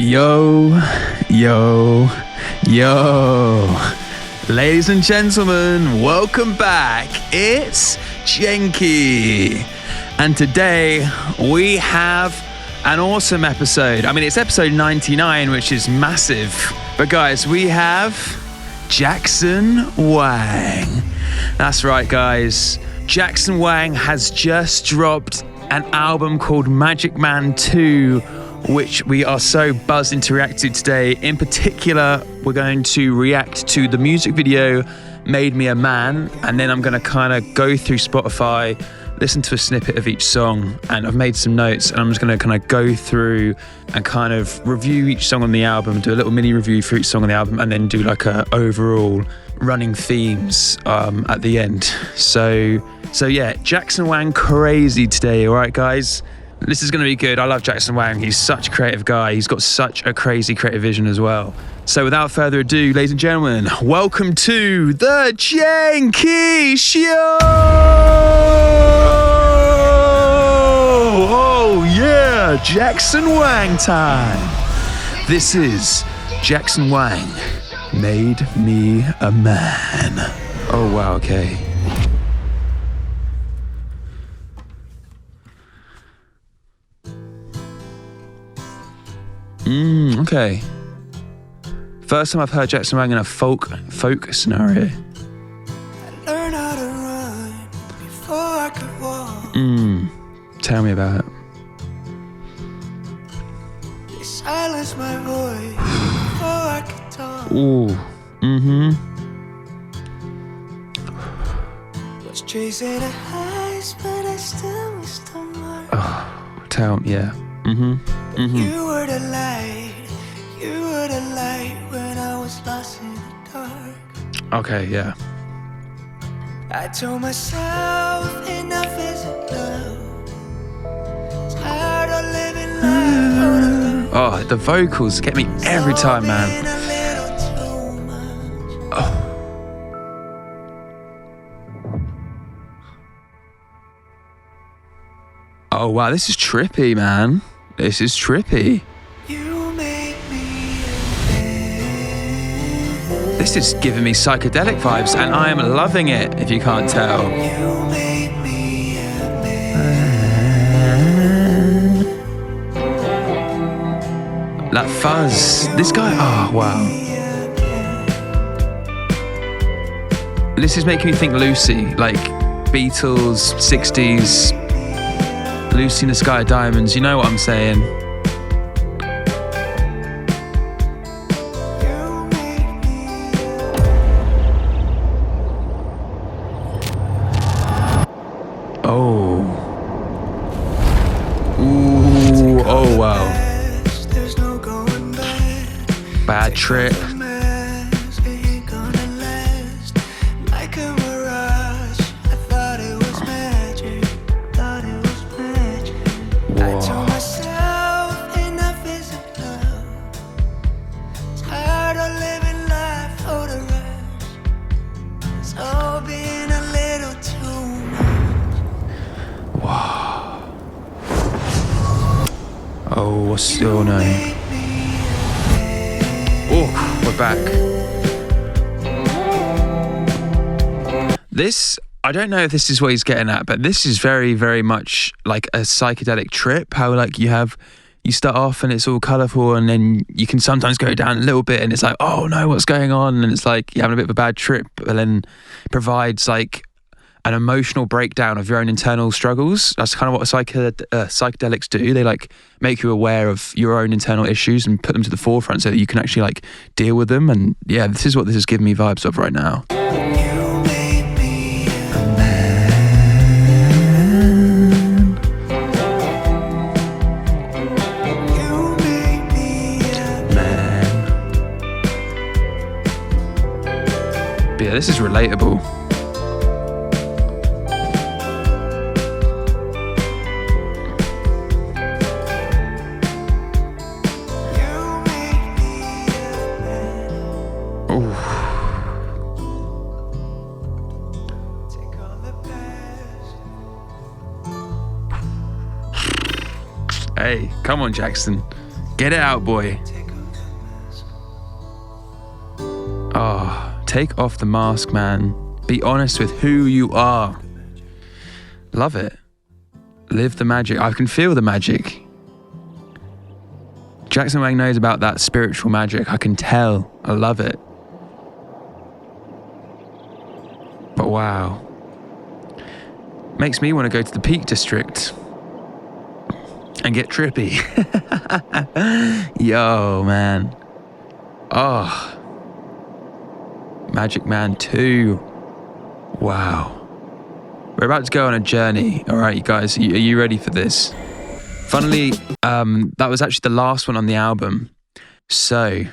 Yo, yo, yo. Ladies and gentlemen, welcome back. It's Jenkii. And today we have an awesome episode. I mean, it's episode 99, which is massive. But guys, we have Jackson Wang. That's right, guys. Jackson Wang has just dropped an album called Magic Man 2, which we are so buzzing to react to today. In particular, we're going to react to the music video, Made Me a Man, and then I'm going to kind of go through Spotify, listen to a snippet of each song, and I've made some notes, and I'm just going to kind of go through and kind of review each song on the album, do a little mini review for each song on the album, and then do like a overall running themes at the end. So yeah, Jackson Wang crazy today, all right, guys? This is going to be good. I love Jackson Wang. He's such a creative guy. He's got such a crazy creative vision as well. So without further ado, ladies and gentlemen, welcome to the Jenkii Show! Oh yeah, Jackson Wang time. This is Jackson Wang, Made Me a Man. Oh wow, okay. Okay. First time I've heard Jackson Wang in a folk scenario. I learned how to run before I could walk. Tell me about it. They silenced my voice before I could talk. Ooh. Was chasing a highs, but I still missed the mark. Oh, tell me, yeah. You were the light, you were the light when I was lost in the dark. Okay, yeah. I told myself enough isn't love. Tired of living life. Oh, the vocals get me every time, man. Oh. Oh wow, this is trippy, man. This is trippy. This is giving me psychedelic vibes, and I am loving it, if you can't tell. That fuzz. This guy, oh wow. This is making me think Lucy, like Beatles, 60s, Lucy in the Sky of Diamonds, you know what I'm saying? Oh. Ooh, oh wow. Bad trip. Oh, what's your name? Oh, we're back. This, I don't know if this is what he's getting at, but this is very, very much like a psychedelic trip. How like you start off and it's all colourful, and then you can sometimes go down a little bit and it's like, oh no, what's going on? And it's like you're having a bit of a bad trip, but then provides like an emotional breakdown of your own internal struggles. That's kind of what psychedelics do. They like make you aware of your own internal issues and put them to the forefront so that you can actually like deal with them. And yeah, this is what this is giving me vibes of right now. But yeah, this is relatable. Hey, come on, Jackson. Get it out, boy. Oh, take off the mask, man. Be honest with who you are. Love it. Live the magic. I can feel the magic. Jackson Wang knows about that spiritual magic. I can tell. I love it. But wow. Makes me want to go to the Peak District and get trippy. Yo, man. Oh. Magic Man 2. Wow. We're about to go on a journey. All right, you guys, are you ready for this? Funnily, that was actually the last one on the album. So,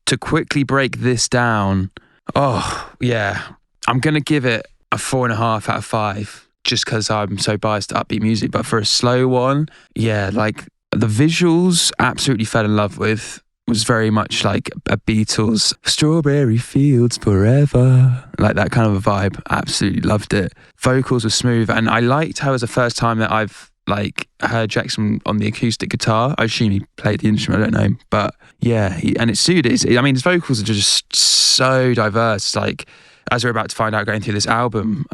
to quickly break this down, oh, yeah, I'm going to give it a 4.5 out of 5, just because I'm so biased to upbeat music. But for a slow one, yeah, like the visuals, absolutely fell in love with. Was very much like a Beatles, Strawberry Fields Forever, like that kind of a vibe. Absolutely loved it. Vocals were smooth, and I liked how it was the first time that I've like heard Jackson on the acoustic guitar. I assume he played the instrument, I don't know, but yeah, and it suited. I mean, his vocals are just so diverse. Like, as we're about to find out going through this album,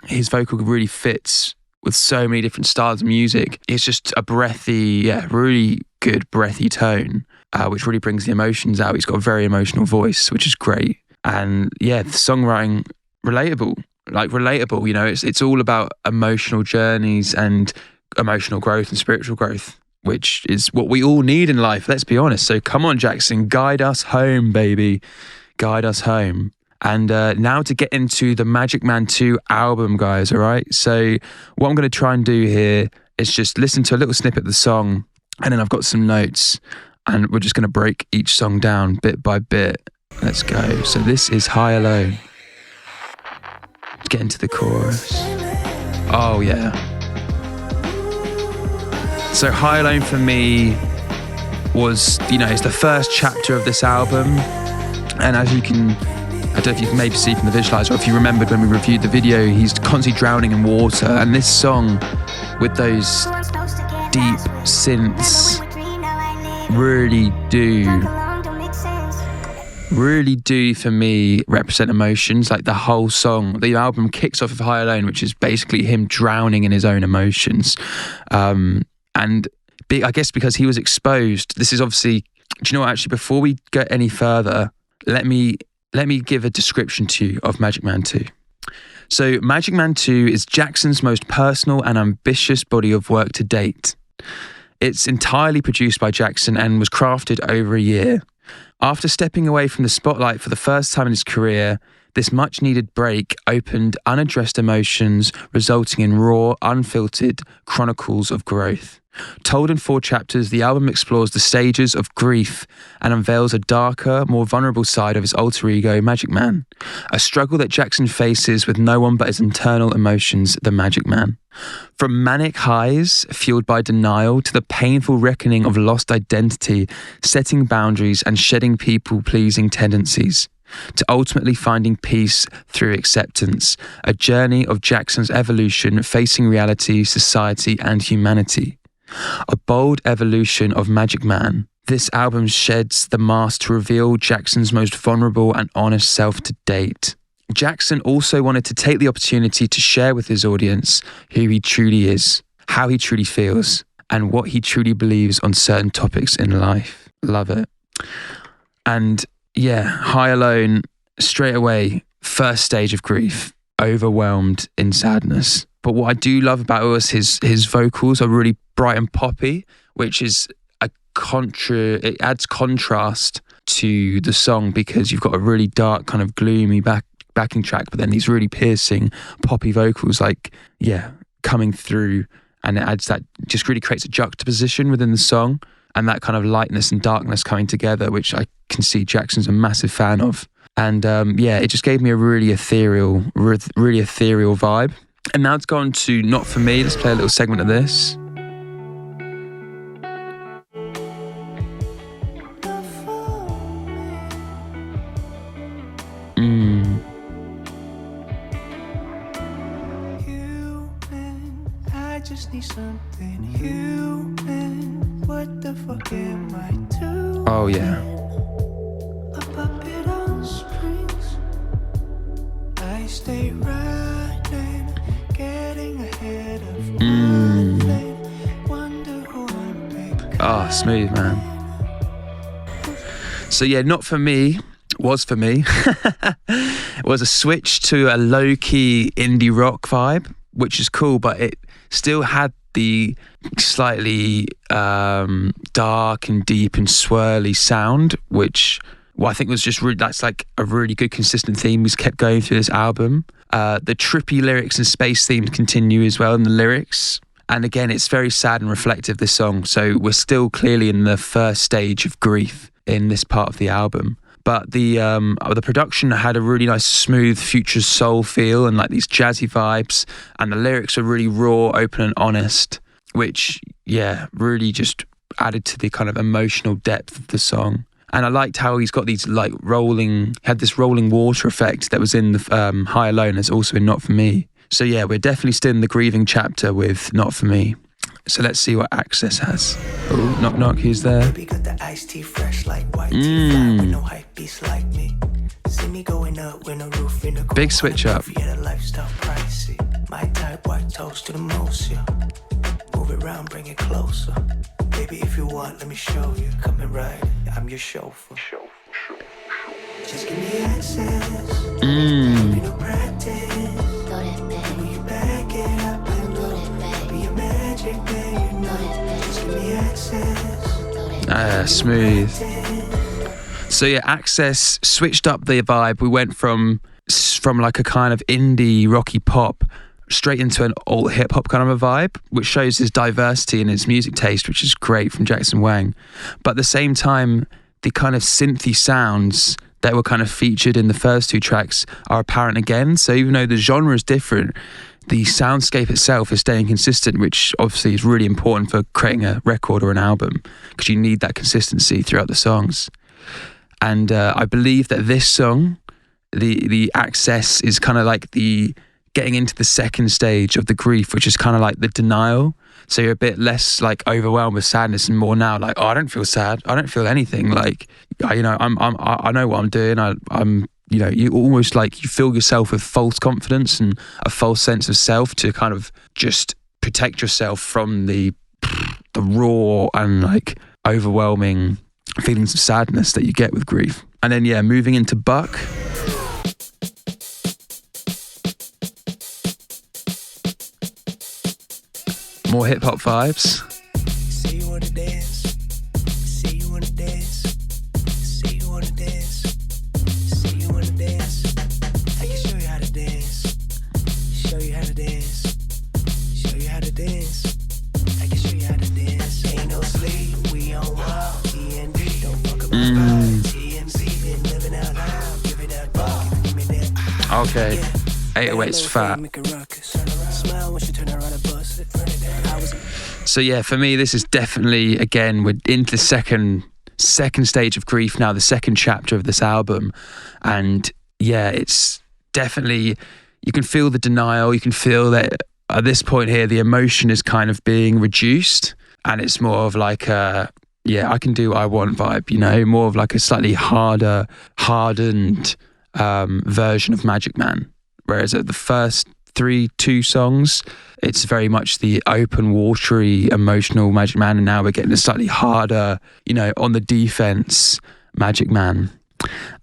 his vocal really fits with so many different styles of music. It's just a breathy, yeah, really good breathy tone. Which really brings the emotions out. He's got a very emotional voice, which is great. And yeah, the songwriting, relatable, you know, it's all about emotional journeys and emotional growth and spiritual growth, which is what we all need in life, let's be honest. So come on, Jackson, guide us home, baby. Guide us home. And now to get into the Magic Man 2 album, guys, all right? So what I'm going to try and do here is just listen to a little snippet of the song, and then I've got some notes. And we're just going to break each song down bit by bit. Let's go. So this is High Alone. Let's get into the chorus. Oh, yeah. So High Alone for me was, you know, it's the first chapter of this album. And as you can, I don't know if you can maybe see from the visualizer, or if you remembered when we reviewed the video, he's constantly drowning in water. And this song with those deep synths really do for me represent emotions. Like the whole song, the album kicks off with High Alone, which is basically him drowning in his own emotions. And I guess because he was exposed, this is obviously, do you know what, actually before we get any further, let me give a description to you of Magic Man 2. So Magic Man 2 is Jackson's most personal and ambitious body of work to date. It's entirely produced by Jackson and was crafted over a year. After stepping away from the spotlight for the first time in his career, this much-needed break opened unaddressed emotions, resulting in raw, unfiltered chronicles of growth. Told in 4 chapters, the album explores the stages of grief and unveils a darker, more vulnerable side of his alter ego, Magic Man, a struggle that Jackson faces with no one but his internal emotions, the Magic Man. From manic highs, fueled by denial, to the painful reckoning of lost identity, setting boundaries and shedding people-pleasing tendencies, to ultimately finding peace through acceptance, a journey of Jackson's evolution facing reality, society and humanity. A bold evolution of Magic Man. This album sheds the mask to reveal Jackson's most vulnerable and honest self to date. Jackson also wanted to take the opportunity to share with his audience who he truly is, how he truly feels, and what he truly believes on certain topics in life. Love it. And yeah, High Alone, straight away, first stage of grief, overwhelmed in sadness. But what I do love about it was his vocals are really bright and poppy, which is it adds contrast to the song, because you've got a really dark kind of gloomy backing track, but then these really piercing poppy vocals, like, yeah, coming through, and it adds that, just really creates a juxtaposition within the song, and that kind of lightness and darkness coming together, which I can see Jackson's a massive fan of. And yeah, it just gave me a really ethereal vibe. And now it's gone to Not For Me. Let's play a little segment of this. Human, I just need something human. What the forget my tune. Oh yeah. A puppet on strings. I stay running, getting ahead of nothing. Wonder who I'm becoming. Oh, smooth, man. So yeah, Not For Me was for me. It was a switch to a low-key indie rock vibe, which is cool, but it still had the slightly dark and deep and swirly sound, which I think was just really, that's like a really good consistent theme we've kept going through this album. The trippy lyrics and space themes continue as well in the lyrics. And again, it's very sad and reflective, this song. So we're still clearly in the first stage of grief in this part of the album. But the production had a really nice smooth future soul feel and like these jazzy vibes, and the lyrics are really raw, open and honest, which really just added to the kind of emotional depth of the song. And I liked how he's got these like had this rolling water effect that was in the High Alone, that's also in Not For Me. So yeah, we're definitely still in the grieving chapter with Not For Me. So let's see what Access has. Oh, knock knock, who's there? Baby got the iced tea fresh like white tea, fly with no hype beast like me. See me going up when the roof in the Big switch up. Yeah, the lifestyle pricey. My type white toast to the most, yeah. Move it round, bring it closer. Baby, if you want, let me show you. Coming right, I'm your chauffeur. Just give me access. Be no practice. When you back it up and go, be a magic man, you know. Just give me access. Smooth. So yeah, Access switched up the vibe. We went from like a kind of indie rocky pop straight into an alt hip hop kind of a vibe, which shows his diversity in his music taste, which is great from Jackson Wang. But at the same time, the kind of synthy sounds that were kind of featured in the first two tracks are apparent again. So even though the genre is different, the soundscape itself is staying consistent, which obviously is really important for creating a record or an album, because you need that consistency throughout the songs. And I believe that this song, the Access, is kind of like the getting into the second stage of the grief, which is kind of like the denial. So you're a bit less like overwhelmed with sadness and more now like, oh, I don't feel sad. I don't feel anything. Like, I know what I'm doing. I'm you almost like you fill yourself with false confidence and a false sense of self to kind of just protect yourself from the raw and like overwhelming feelings of sadness that you get with grief. And then moving into Buck. More hip hop vibes. Say you wanna dance. Say you wanna dance. Say you wanna dance. Say you wanna dance. I can show you how to dance. Show you how to dance. Show you how to dance. I can show you how to dance. Ain't no sleep. We on wild. TND. Don't fuck about TMZ. Been living out loud. Give it that buck. Give me that. Okay. 808's fat. Smile when she turn around and bust it. So yeah, for me, this is definitely, again, we're into the second stage of grief now, the second chapter of this album. And yeah, it's definitely, you can feel the denial. You can feel that at this point here, the emotion is kind of being reduced. And it's more of like a, I can do what I want vibe, more of like a slightly hardened version of Magic Man. Whereas at the first two songs, it's very much the open, watery, emotional Magic Man, and now we're getting a slightly harder, on the defense Magic Man.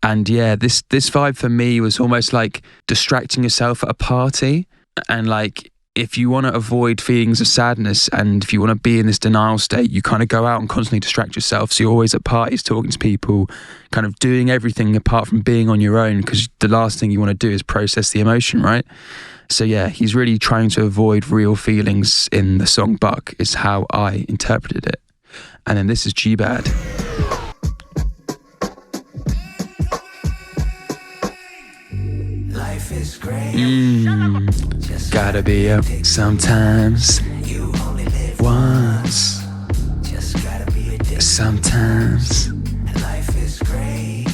And this vibe for me was almost like distracting yourself at a party, and like if you want to avoid feelings of sadness and if you want to be in this denial state, you kind of go out and constantly distract yourself. So you're always at parties talking to people, kind of doing everything apart from being on your own, because the last thing you want to do is process the emotion, right? So yeah, he's really trying to avoid real feelings in the song Buck, is how I interpreted it. And then this is G-Bad. Life is great. Gotta be up sometimes. You only live Once. Just gotta be a dick. Sometimes. Life is great.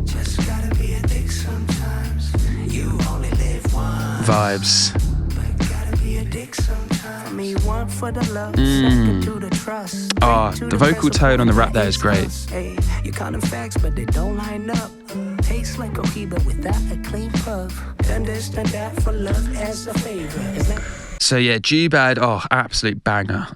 Just gotta be a dick sometimes. You only live once. Vibes. But gotta be a dick sometimes. For me one for the love, second to the trust. The vocal tone on the rap there is great. Hey, you count them facts, but they don't line up. Tastes like coffee, but without a clean puff. Understand that for love as a favor. So yeah, G-Bad, absolute banger.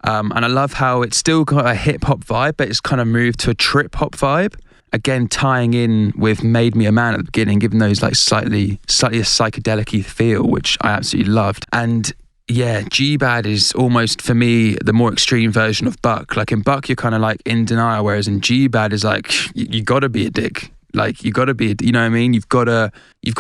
And I love how it's still got a hip hop vibe, but it's kind of moved to a trip hop vibe. Again, tying in with Made Me a Man at the beginning, giving those like slightly a psychedelic-y feel, which I absolutely loved. And yeah, G-Bad is almost, for me, the more extreme version of Buck. Like in Buck, you're kind of like in denial, whereas in G-Bad is like, you got to be a dick. Like you got to be, you know what I mean? You've got to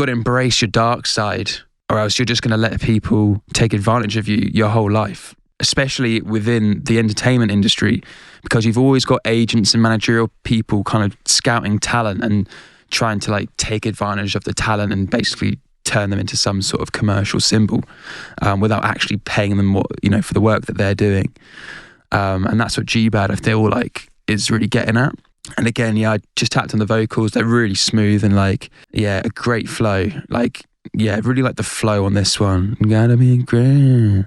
embrace your dark side, or else you're just going to let people take advantage of you your whole life, especially within the entertainment industry, because you've always got agents and managerial people kind of scouting talent and trying to like take advantage of the talent and basically turn them into some sort of commercial symbol without actually paying them for the work that they're doing. And that's what G-Bad, I feel like, is really getting at. And again, yeah, I just tapped on the vocals. They're really smooth and like, yeah, a great flow. Like, yeah, really like the flow on this one. Gotta be great,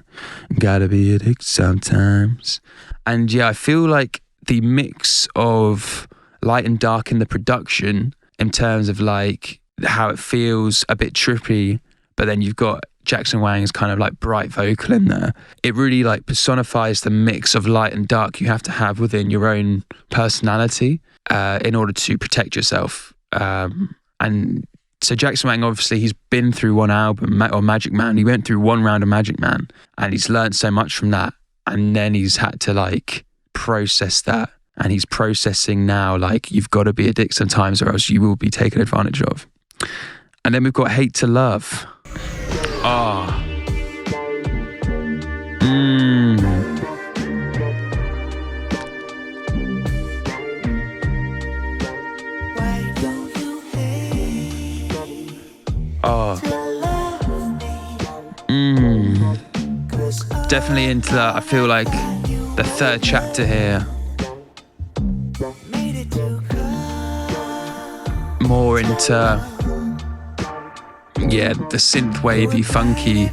gotta be a dick sometimes. And yeah, I feel like the mix of light and dark in the production, in terms of like how it feels a bit trippy, but then you've got Jackson Wang's kind of like bright vocal in there. It really like personifies the mix of light and dark you have to have within your own personality in order to protect yourself. And so Jackson Wang, obviously, he's been through one album, or Magic Man. He went through one round of Magic Man, and he's learned so much from that. And then he's had to like process that. And he's processing now, like, you've got to be a dick sometimes, or else you will be taken advantage of. And then we've got Hate to Love. Definitely into that. I feel like the third chapter here, more into, yeah, the synth wavy, funky.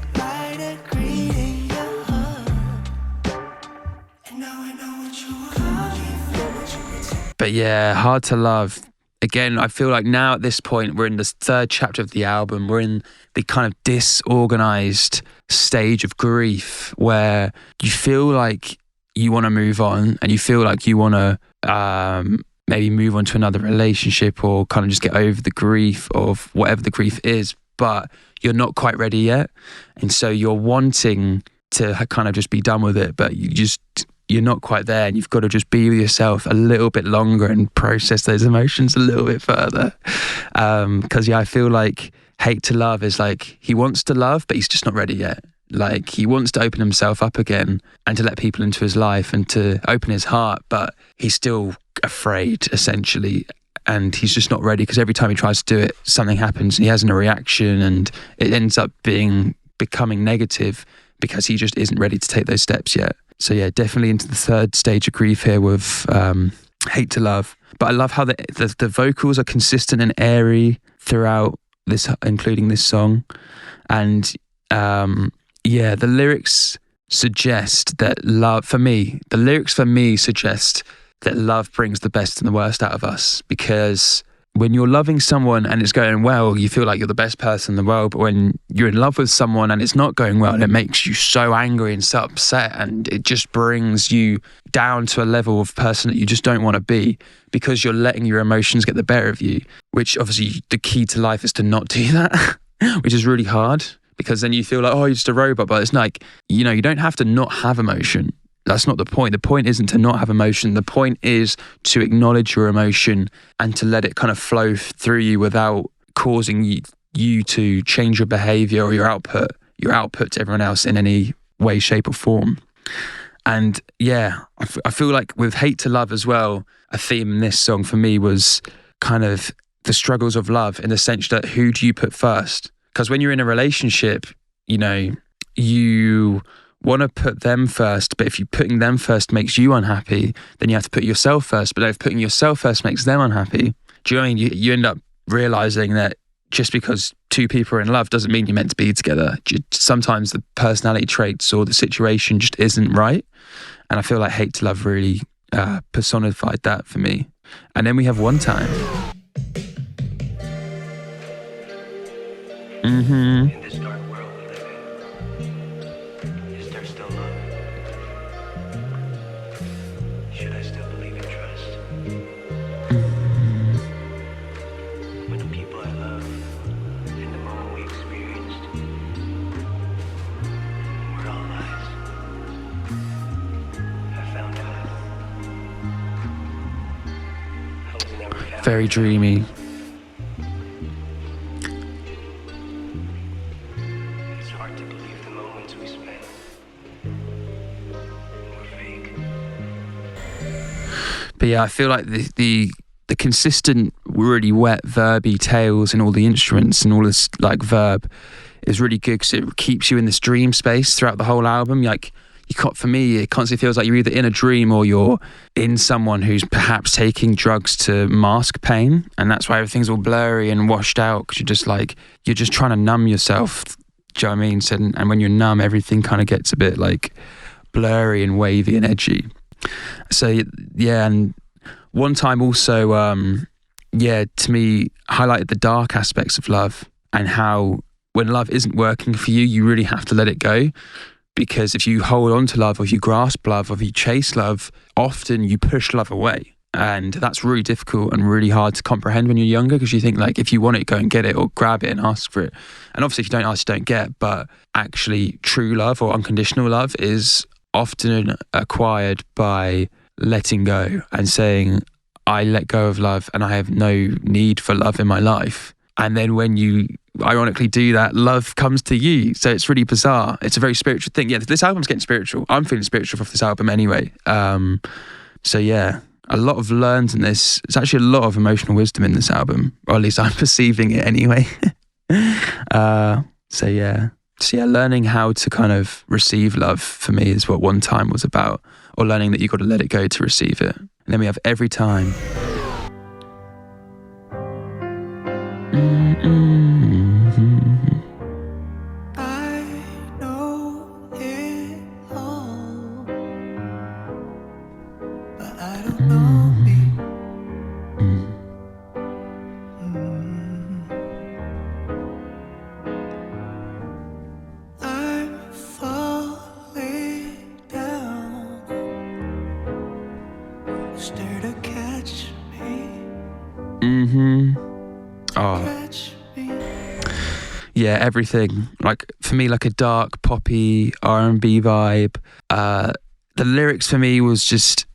But yeah, Hard to Love. Again, I feel like now at this point, we're in the third chapter of the album. We're in the kind of disorganized stage of grief where you feel like you want to move on, and you feel like you want to maybe move on to another relationship, or kind of just get over the grief of whatever the grief is, but you're not quite ready yet. And so you're wanting to kind of just be done with it, but you're not quite there, and you've got to just be with yourself a little bit longer and process those emotions a little bit further. Because yeah, I feel like Hate to Love is like, he wants to love, but he's just not ready yet. Like, he wants to open himself up again and to let people into his life and to open his heart, but he's still afraid, essentially. And he's just not ready, because every time he tries to do it, something happens and he has a reaction, and it ends up becoming negative because he just isn't ready to take those steps yet. So yeah, definitely into the third stage of grief here with Hate to Love. But I love how the vocals are consistent and airy throughout this, including this song. And yeah, the lyrics suggest that love, the lyrics for me suggest that love brings the best and the worst out of us. Because when you're loving someone and it's going well, you feel like you're the best person in the world. But when you're in love with someone and it's not going well, it makes you so angry and so upset, and it just brings you down to a level of person that you just don't want to be, because you're letting your emotions get the better of you, which obviously the key to life is to not do that, which is really hard, because then you feel like, oh, you're just a robot. But it's like, you don't have to not have emotion. That's not the point. The point isn't to not have emotion. The point is to acknowledge your emotion and to let it kind of flow through you without causing you to change your behavior or your output to everyone else in any way, shape or form. And yeah, I feel like with Hate to Love as well, a theme in this song for me was kind of the struggles of love, in the sense that, who do you put first? Because when you're in a relationship, you want to put them first, but if you putting them first makes you unhappy, then you have to put yourself first. But if putting yourself first makes them unhappy, do you know what I mean? You end up realizing that just because two people are in love doesn't mean you're meant to be together. Sometimes the personality traits or the situation just isn't right. And I feel like Hate to Love really personified that for me. And then we have One Time. In this dark world we live in, is there still love? Should I still believe in trust? When the people I love and the moment we experienced were all lies. I found out I was never found. Very dreamy. It's hard to believe the moments we spent were fake. But yeah, I feel like the consistent, really wet, verby tails and all the instruments and all this like verb is really good because it keeps you in this dream space throughout the whole album. Like, for me, it constantly feels like you're either in a dream or you're in someone who's perhaps taking drugs to mask pain, and that's why everything's all blurry and washed out because you're just trying to numb yourself. Do you know what I mean? So, and when you're numb, everything kind of gets a bit like blurry and wavy and edgy. So yeah, and One Time also, to me, highlighted the dark aspects of love and how when love isn't working for you, you really have to let it go. Because if you hold on to love, or if you grasp love, or if you chase love, often you push love away. And that's really difficult and really hard to comprehend when you're younger, because you think like, if you want it, go and get it or grab it and ask for it. And obviously if you don't ask, you don't get. But actually true love or unconditional love is often acquired by letting go and saying, I let go of love and I have no need for love in my life. And then when you ironically do that, love comes to you. So it's really bizarre. It's a very spiritual thing. Yeah, this album's getting spiritual. I'm feeling spiritual off this album anyway. So yeah, a lot of learns in this. There's actually a lot of emotional wisdom in this album, or at least I'm perceiving it anyway. So yeah, learning how to kind of receive love for me is what One Time was about, or learning that you got to let it go to receive it. And then we have Every Time. I know it all, but I don't know me. I'm falling down. Stir to catch me. Oh. Catch me. Yeah, everything. Like for me, like a dark poppy R&B vibe. The lyrics for me was just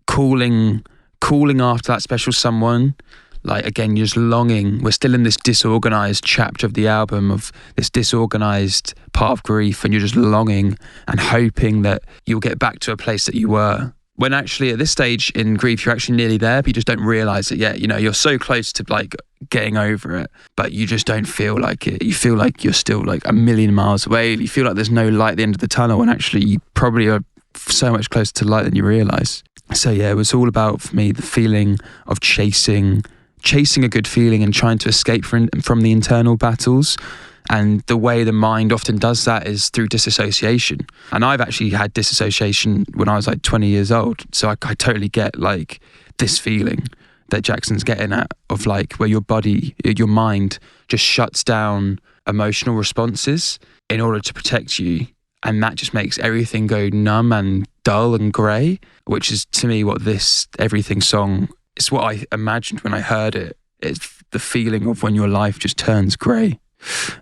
calling after that special someone. Like again, you're just longing. We're still in this disorganized chapter of the album, of this disorganized part of grief, and you're just longing and hoping that you'll get back to a place that you were. When actually at this stage in grief, you're actually nearly there, but you just don't realize it yet. You know, you're so close to like getting over it, but you just don't feel like it. You feel like you're still like a million miles away. You feel like there's no light at the end of the tunnel, and actually you probably are so much closer to light than you realize. So yeah, it was all about, for me, the feeling of chasing a good feeling and trying to escape from the internal battles. And the way the mind often does that is through disassociation. And I've actually had disassociation when I was like 20 years old. So I totally get like this feeling that Jackson's getting at, of like where your mind just shuts down emotional responses in order to protect you. And that just makes everything go numb and dull and grey, which is to me what this Everything song is, what I imagined when I heard it. It's the feeling of when your life just turns grey.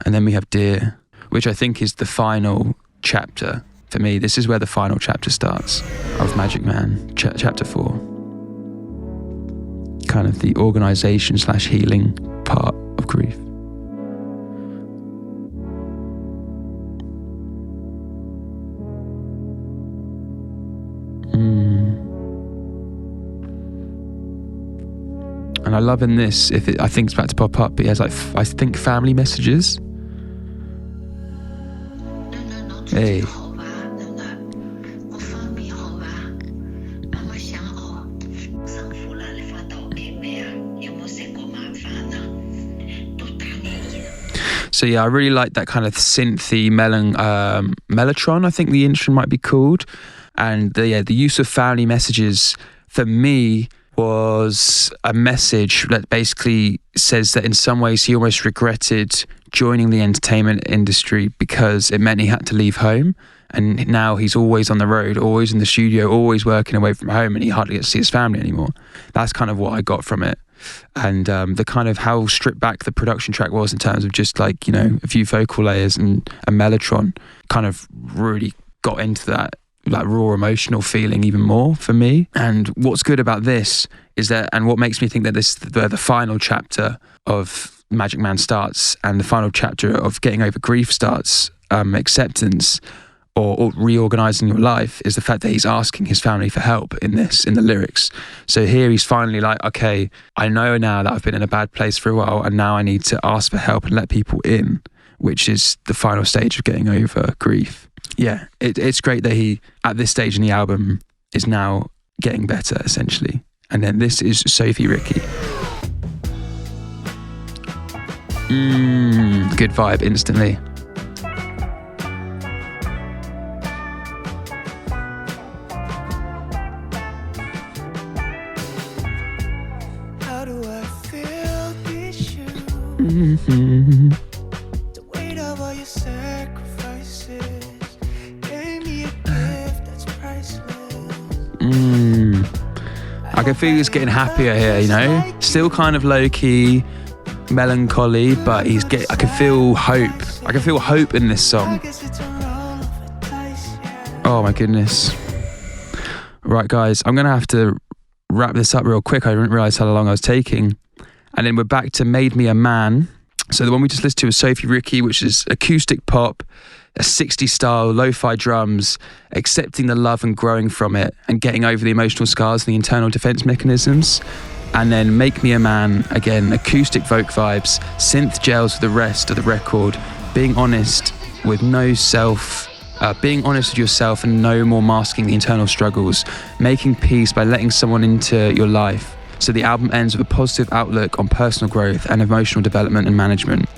And then we have Dear, which I think is the final chapter. For me, this is where the final chapter starts of Magic Man, chapter 4. Kind of the organisation / healing part of grief. And I love in this, I think it's about to pop up, but he has like, I think, family messages. Hey. So yeah, I really like that kind of synthy mellotron, I think the instrument might be called. And the use of family messages for me was a message that basically says that in some ways he almost regretted joining the entertainment industry because it meant he had to leave home. And now he's always on the road, always in the studio, always working away from home, and he hardly gets to see his family anymore. That's kind of what I got from it. And the kind of how stripped back the production track was in terms of just like, a few vocal layers and a mellotron kind of really got into that like raw emotional feeling even more for me. And what's good about this is that, and what makes me think that this the final chapter of Magic Man starts, and the final chapter of Getting Over Grief starts, acceptance or reorganizing your life, is the fact that he's asking his family for help in the lyrics. So here he's finally like, okay, I know now that I've been in a bad place for a while, and now I need to ask for help and let people in, which is the final stage of getting over grief. Yeah, it's great that he, at this stage in the album, is now getting better, essentially. And then this is Sophie Ricky. Good vibe instantly. How do I feel these shoes? The weight of all your sacrifices gave me a gift that's priceless. I can feel he's getting happier here, Still kind of low-key, melancholy, but I can feel hope. I can feel hope in this song. Oh my goodness. Right, guys, I'm going to have to wrap this up real quick. I didn't realise how long I was taking. And then we're back to Made Me a Man. So the one we just listened to was Sophie Ricky, which is acoustic pop, a 60s style, lo-fi drums, accepting the love and growing from it, and getting over the emotional scars and the internal defense mechanisms. And then Make Me a Man, again, acoustic folk vibes, synth gels with the rest of the record, being honest with being honest with yourself and no more masking the internal struggles, making peace by letting someone into your life. So the album ends with a positive outlook on personal growth and emotional development and management.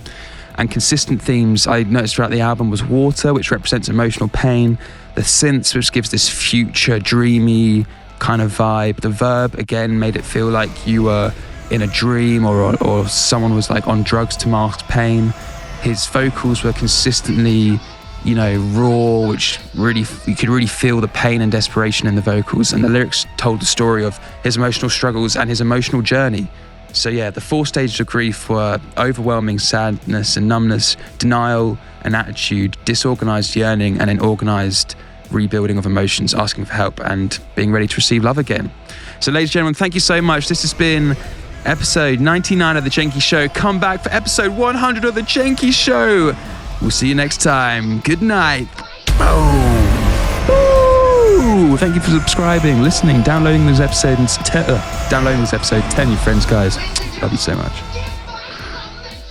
And consistent themes I noticed throughout the album was water, which represents emotional pain, the synths, which gives this future dreamy kind of vibe. The verb, again, made it feel like you were in a dream or someone was like on drugs to mask pain. His vocals were consistently, raw, which really, you could really feel the pain and desperation in the vocals. And the lyrics told the story of his emotional struggles and his emotional journey. So yeah, the 4 stages of grief were overwhelming sadness and numbness, denial and attitude, disorganized yearning, and an organized rebuilding of emotions, asking for help and being ready to receive love again. So ladies and gentlemen, thank you so much. This has been episode 99 of The Jenkii Show. Come back for episode 100 of The Jenkii Show. We'll see you next time. Good night. Boom. Woo. Thank you for subscribing, listening, downloading this episode, downloading this episode. Tell your friends, guys. Love you so much.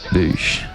Boosh.